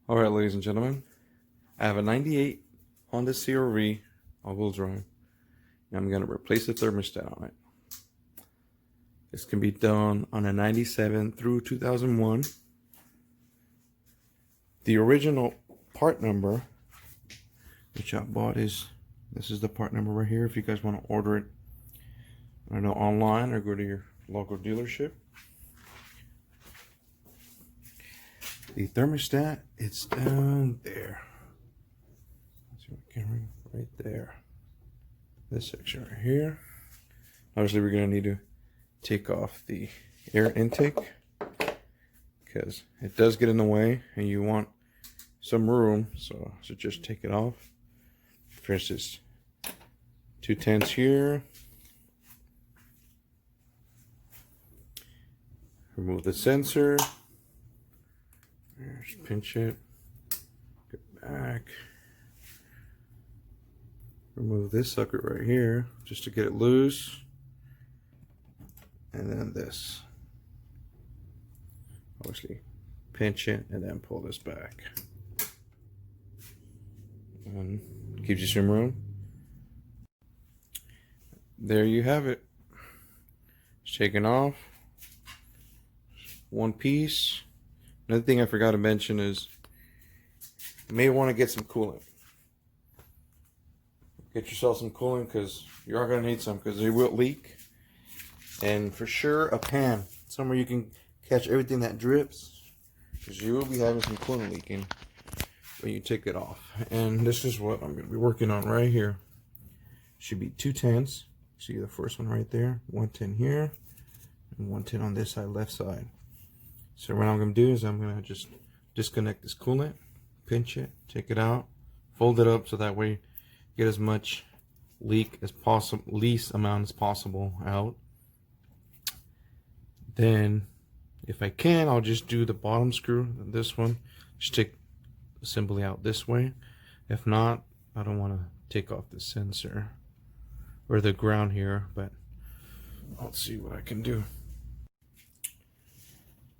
Alright, ladies and gentlemen, I have a 98 Honda CR-V all-wheel drive, and I'm going to replace the thermostat on it. This can be done on a 97 through 2001. The original part number, which I bought, this is the part number right here if you guys want to order it, I don't know, online or go to your local dealership. The thermostat, it's down there. Let's see my camera, right there. This section right here. Obviously, we're gonna need to take off the air intake because it does get in the way, and you want some room. So just take it off. First, is 210s here. Remove the sensor. Just pinch it, get back, remove this sucker right here just to get it loose, and then this. Obviously, pinch it and then pull this back. And gives you some room. There you have it. It's taken off. One piece. Another thing I forgot to mention is you may want to get some coolant. Get yourself some coolant because you are going to need some because they will leak. And for sure a pan, somewhere you can catch everything that drips, because you will be having some coolant leaking when you take it off. And this is what I'm going to be working on right here. Should be 210s. See the first one right there, 110 here and 110 on this side, left side. So what I'm going to do is I'm going to just disconnect this coolant, pinch it, take it out, fold it up so that way you get as much leak as possible, least amount as possible out. Then if I can, I'll just do the bottom screw, this one, just take assembly out this way. If not, I don't want to take off the sensor or the ground here, but I'll see what I can do.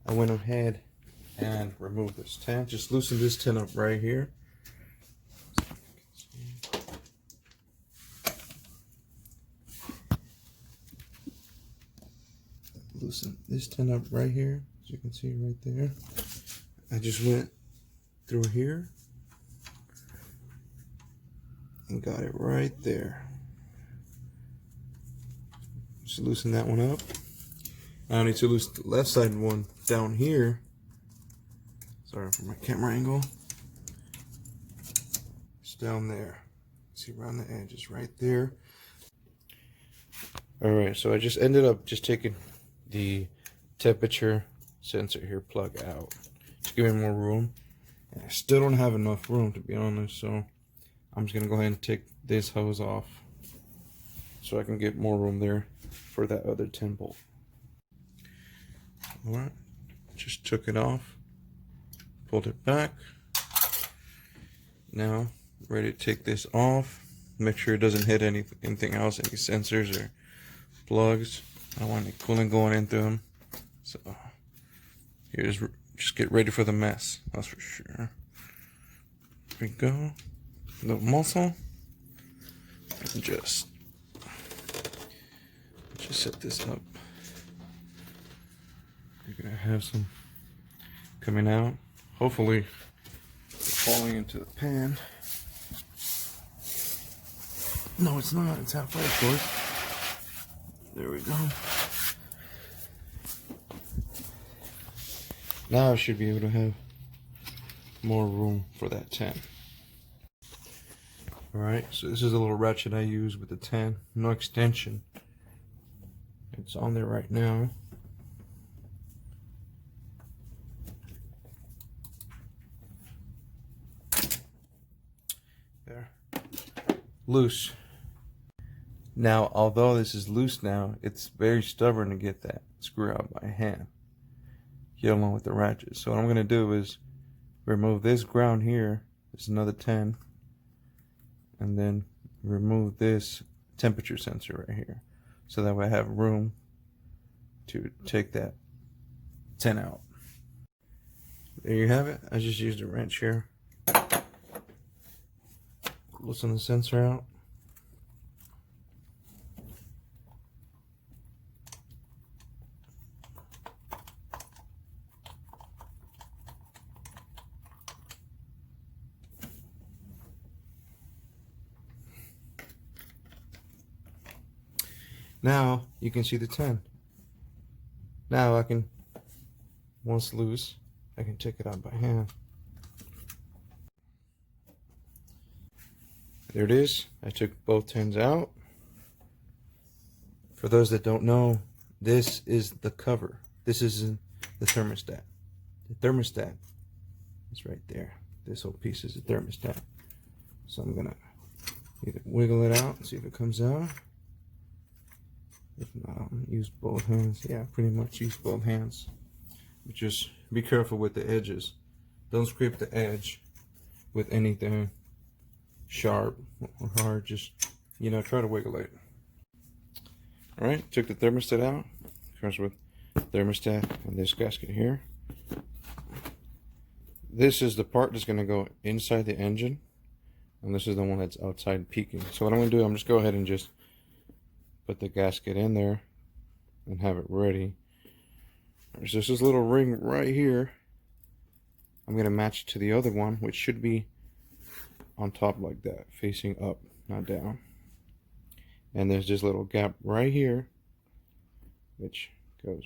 I went ahead and removed this tin. Just loosen this tin up right here. Loosen this tin up right here, as you can see right there. I just went through here and got it right there. Just loosen that one up. I need to loosen the left side one down here. Sorry for my camera angle. It's down there. See around the edges right there. Alright, so I just ended up just taking the temperature sensor here plug out to give me more room. And I still don't have enough room, to be honest, so I'm just gonna go ahead and take this hose off so I can get more room there for that other 10 bolt. Alright, just took it off, pulled it back. Now, ready to take this off. Make sure it doesn't hit anything else, any sensors or plugs. I don't want any coolant going into them. So, here's, just get ready for the mess, that's for sure. There we go. Little muscle. And just set this up. You're gonna have some coming out. Hopefully falling into the pan. No, it's not. It's halfway, of course. There we go. Now I should be able to have more room for that 10. Alright, so this is a little ratchet I use with the 10. No extension. It's on there right now. There. Loose. Now, although this is loose now, it's very stubborn to get that screw out by hand. Get along with the ratchet. So what I'm going to do is remove this ground here. There's another 10. And then remove this temperature sensor right here. So that way I have room to take that 10 out. there you have it. I just used a wrench here. Loosen the sensor out. Now you can see the 10. Now I can, once loose, I can take it out by hand. There it is. I took both 10s out. For those that don't know, this is the cover. This is the thermostat. The thermostat is right there. This whole piece is the thermostat. So I'm gonna either wiggle it out and see if it comes out. If not, I'm gonna use both hands. Yeah, pretty much use both hands. But just be careful with the edges. Don't scrape the edge with anything sharp or hard. Just, you know, try to wiggle it. All right, took the thermostat out. Comes with thermostat and this gasket here. This is the part that's going to go inside the engine, and this is the one that's outside peaking. So what I'm going to do, I'm just go ahead and just put the gasket in there and have it ready. There's just this little ring right here. I'm going to match to the other one, which should be on top like that, facing up, not down. And there's this little gap right here, which goes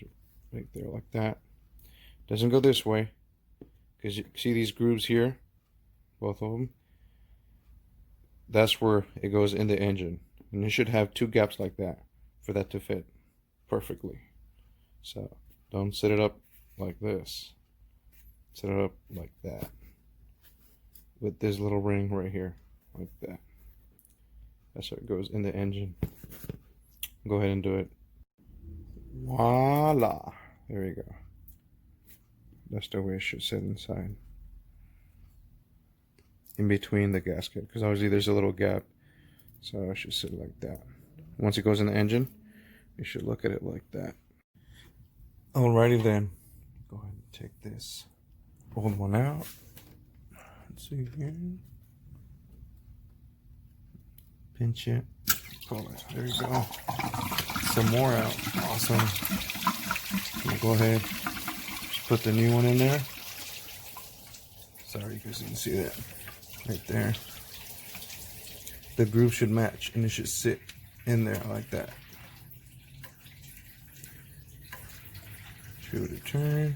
right there like that. Doesn't go this way, because you see these grooves here, both of them. That's where it goes in the engine. And you should have 2 gaps like that for that to fit perfectly. So don't set it up like this. Set it up like that. With this little ring right here, like that. That's how it goes in the engine. Go ahead and do it. Voila! There we go. That's the way it should sit inside. In between the gasket, because obviously there's a little gap. So I should sit like that. Once it goes in the engine, you should look at it like that. Alrighty then. Go ahead and take this old one out. Let's see here. Pinch it. Pull it. There you go. Some more out. Awesome. Go ahead. Just put the new one in there. Sorry you guys didn't see that. Right there. The groove should match and it should sit in there like that. Give it a turn.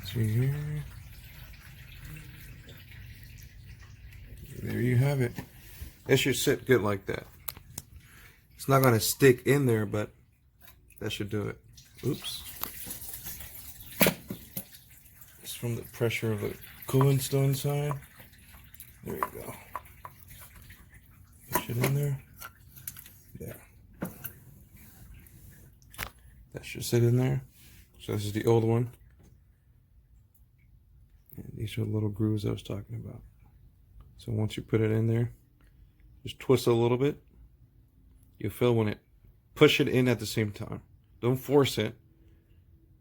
See here. There you have it. It should sit good like that. It's not going to stick in there, but that should do it. Oops. It's from the pressure of the coolant still inside. There you go. Push it in there. There. That should sit in there. So this is the old one. And these are the little grooves I was talking about. So once you put it in there, just twist it a little bit. You'll feel when it push it in at the same time. Don't force it,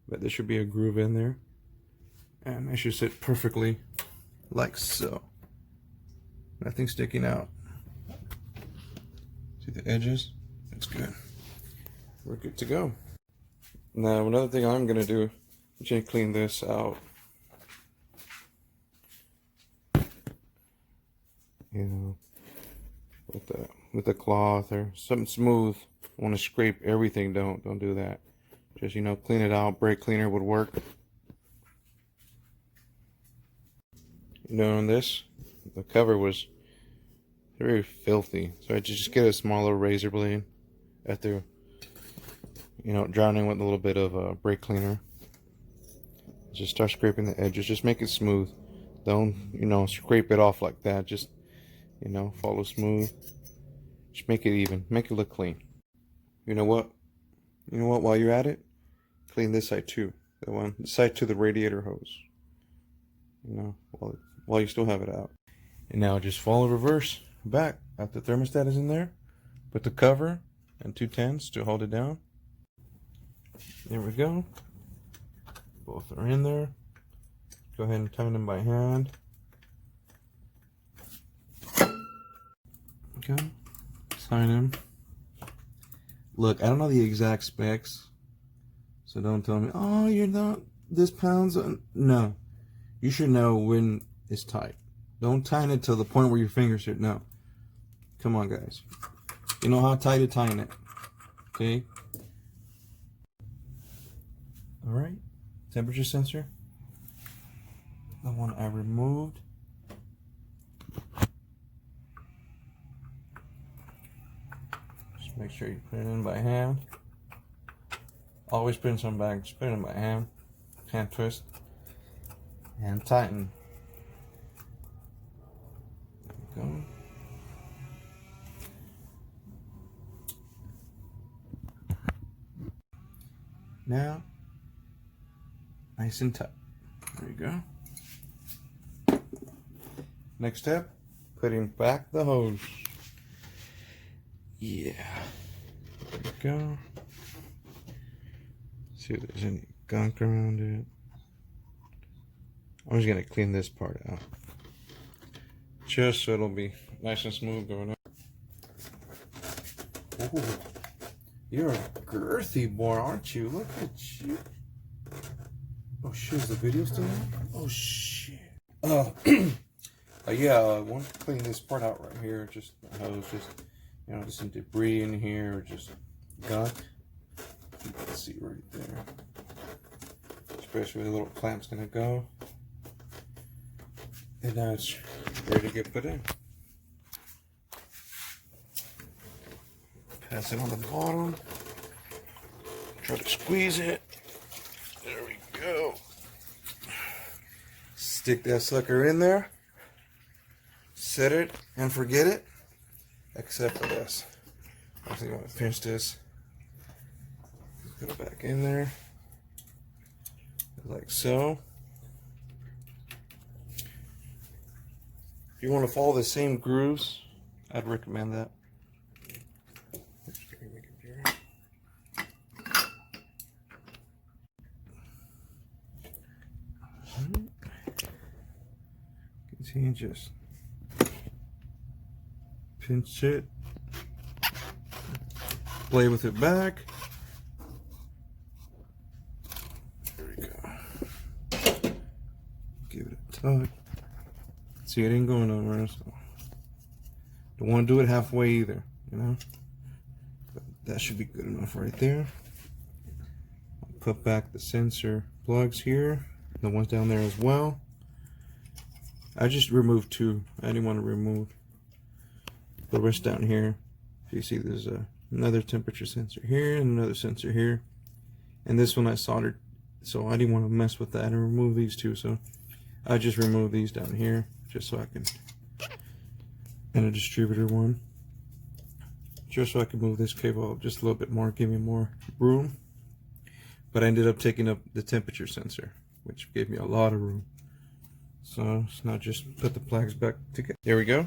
but there should be a groove in there. And it should sit perfectly like so. Nothing sticking out. See the edges? That's good. We're good to go. Now another thing I'm gonna do, I'm gonna clean this out. You know, with the cloth or something smooth. Want to scrape everything? Don't do that. Just, you know, clean it out. Brake cleaner would work. You know, on this, the cover was very filthy, so I just get a smaller razor blade after, you know, drowning with a little bit of brake cleaner. Just start scraping the edges. Just make it smooth. Don't, you know, scrape it off like that. Just, you know, follow smooth. Just make it even. Make it look clean. You know what? You know what? While you're at it, clean this side too. The side to the radiator hose. You know, while you still have it out. And now just follow reverse back. after the thermostat is in there, put the cover and 210s to hold it down. There we go. Both are in there. Go ahead and tighten them by hand. Okay, sign them. Look, I don't know the exact specs, so don't tell me, oh, you're not this pounds. No, you should know when it's tight. Don't tighten it to the point where your fingers hit. No, come on, guys. You know how tight to tighten it. Okay. All right. Temperature sensor. The one I removed. Just make sure you put it in by hand. Always put in some bag. Just put it in by hand. Hand twist. And tighten. There we go. Now, nice and tight. There you go. Next step, putting back the hose. Yeah. There we go. See if there's any gunk around it. I'm just gonna clean this part out, just so it'll be nice and smooth going up. Ooh. You're a girthy boy, aren't you? Look at you. Oh shit, is the video still on? Oh shit. Yeah, I want to clean this part out right here. Just the hose, just, you know, just some debris in here, or just gunk. You can see right there. Especially where the little clamp's gonna go. And now it's ready to get put in. Pass it on the bottom. Try to squeeze it. There we go. Stick that sucker in there. Set it and forget it. Except for this. I think I'm gonna pinch this. Put it back in there. Like so. If you want to follow the same grooves, I'd recommend that. Continue, just pinch it, play with it back. There we go. Give it a tug. See, it ain't going nowhere, so don't want to do it halfway either, you know. But that should be good enough right there. I'll put back the sensor plugs here, the ones down there as well. I just removed two. I didn't want to remove the rest down here. If you see, there's another temperature sensor here and another sensor here, and this one I soldered, so I didn't want to mess with that and remove these two, so I just removed these down here just so I can, and a distributor one, just so I can move this cable up just a little bit more, give me more room. But I ended up taking up the temperature sensor, which gave me a lot of room. So it's not just put the plugs back together. There we go.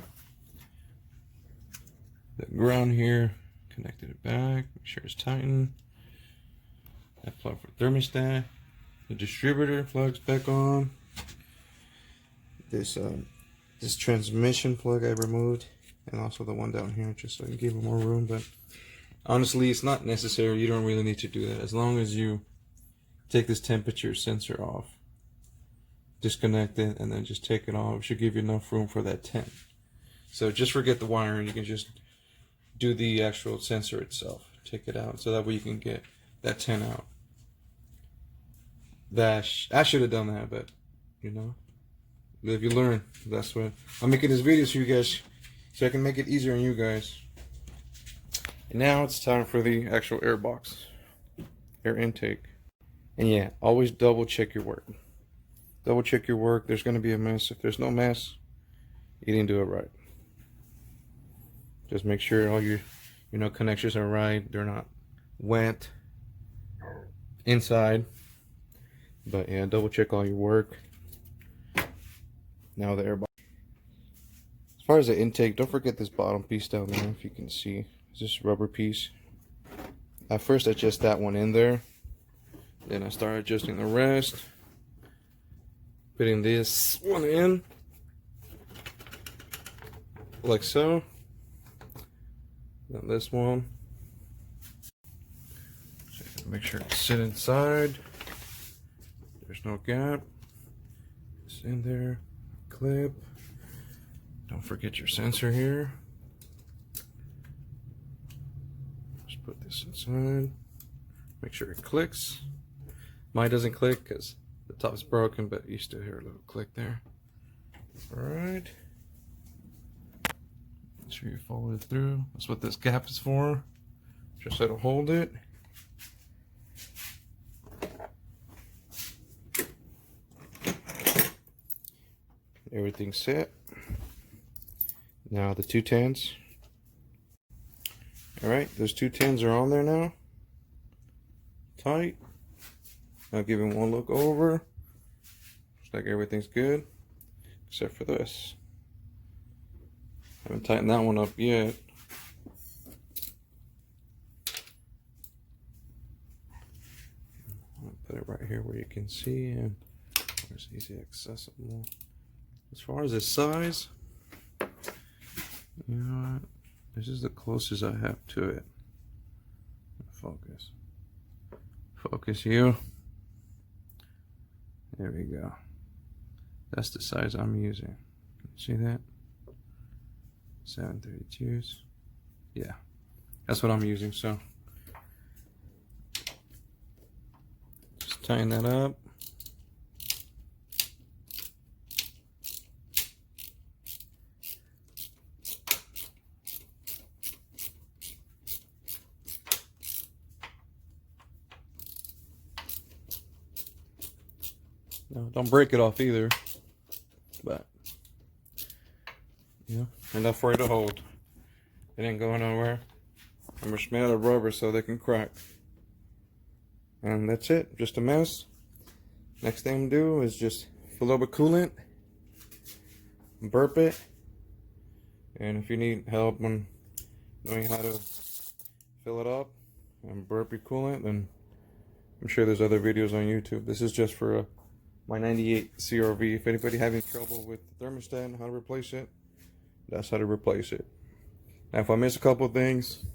The ground here, connected it back, make sure it's tightened. That plug for thermostat. The distributor plugs back on. This transmission plug I removed, and also the one down here, just so I can give it more room. But honestly, it's not necessary. You don't really need to do that. As long as you take this temperature sensor off, disconnect it, and then just take it off. It should give you enough room for that 10. So just forget the wiring. You can just do the actual sensor itself. Take it out, so that way you can get that 10 out. I should have done that, but you know, live you learn. That's what I'm making this video so you guys, so I can make it easier on you guys. And now it's time for the actual air box, air intake. And yeah, always double check your work. Double check your work. There's going to be a mess. If there's no mess, you didn't do it right. Just make sure all your connections are right. They're not wet inside. But yeah, double check all your work. Now the air box. As far as the intake, don't forget this bottom piece down there, if you can see. It's this rubber piece. At first I adjust that one in there. Then I start adjusting the rest. Putting this one in. Like so. Then this one. Make sure to sit inside. There's no gap. It's in there. Clip. Don't forget your sensor here. Just put this inside. Make sure it clicks. Mine doesn't click because the top's broken, but you still hear a little click there. Alright. Make sure you follow it through. That's what this gap is for. Just so it'll hold it. Everything's set. Now the 210s. Alright, those 210s are on there now. Tight. I'll give him one look over. Looks like everything's good. Except for this. Haven't tightened that one up yet. I'll put it right here where you can see and it's easy accessible. As far as the size, you know what? This is the closest I have to it. Focus. Focus you. There we go. That's the size I'm using. See that? 732s. Yeah. That's what I'm using, so. Just tighten that up. No, don't break it off either, but yeah, enough for it to hold. It ain't going nowhere. And we're made out of rubber so they can crack. And that's it, just a mess. Next thing to do is just fill up with coolant, burp it, and if you need help on knowing how to fill it up and burp your coolant, then I'm sure there's other videos on YouTube. This is just for my 98 CRV. If anybody having trouble with the thermostat and how to replace it, that's how to replace it. Now if I miss a couple of things,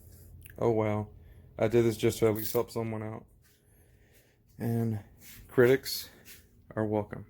oh well. I did this just to at least help someone out. And critics are welcome.